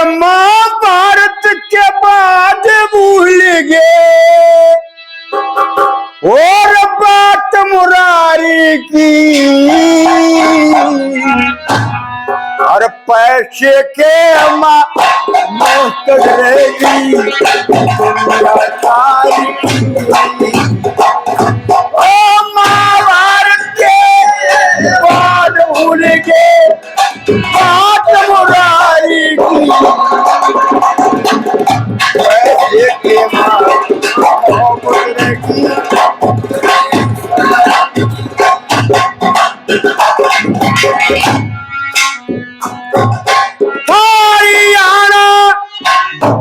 महाभारत के बाद भूल गए और बात मुरारी की। और पैसे के मौत रहेगी दुनिया सारी। ओ महाभारत के बाद भूल गए बात मुरारी की। पैसे के मौत रहेगी।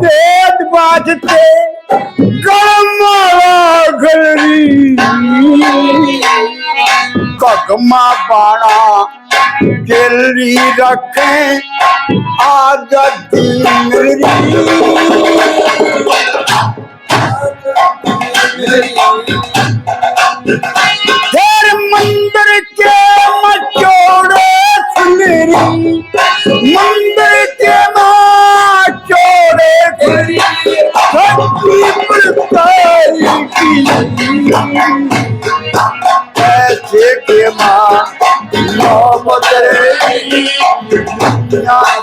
वेद बाजते कगमा बाणा गिल्ली रखे आजादी मेरी। फिर मंदिर के मचोड़े सुनेरी, मंदिर के मचोड़े पैसे के मोहब्बत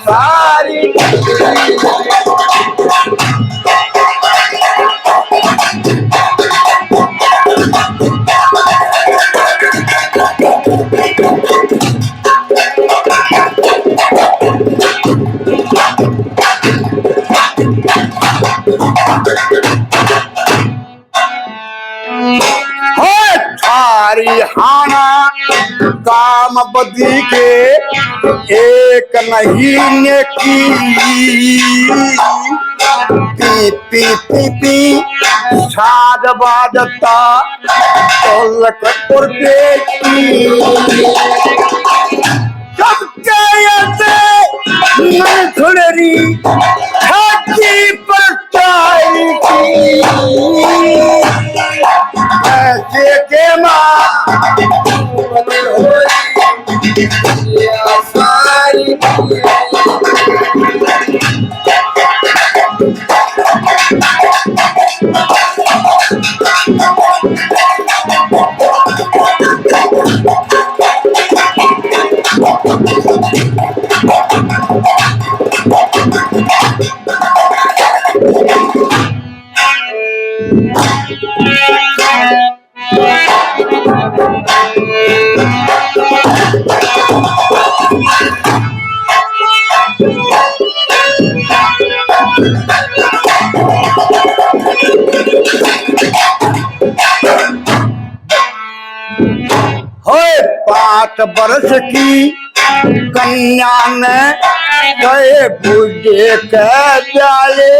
सारी। हाना काम बदी के एक नहीं नेकी। पी पी पी पी साध बाजता तोलक पर बेटी। सबके ऐसे मन खुलरी हाथी पर चाई की। ऐसे के सारी। होए 5 बरस की कन्या ने गए बूढ़े के जाले।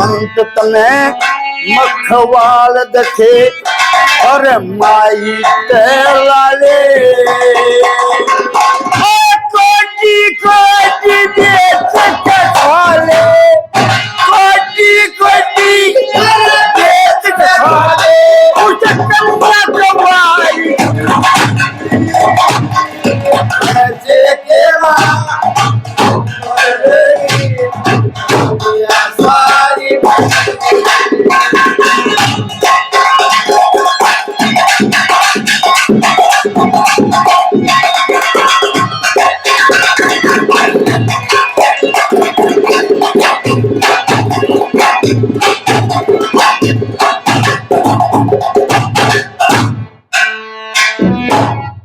अंत तने मखवाल दखे और माई ते लाले। कोटी कोटी देश के खाले, कोटी कोटी देश के खाले। उसे कन्या कमाई ऐसे केला सारी।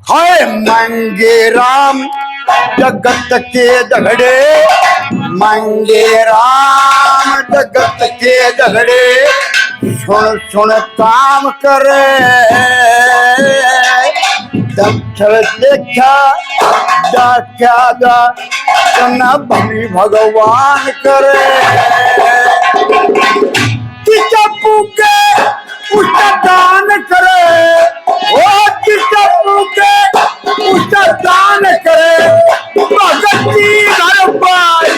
हाय मंगे राम जगत के झगड़े, मंगे राम जगत के झगड़े। सुन सुन काम करे दक्षिण देखा क्या जा भली भगवान करे। चप्पू के उसका दान करे, ओ चप्पू के उसका दान करे। भगत जी घर पाई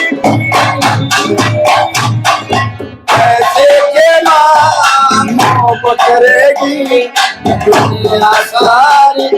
ऐसे के मोहब्बत करेगी दुनिया सारी।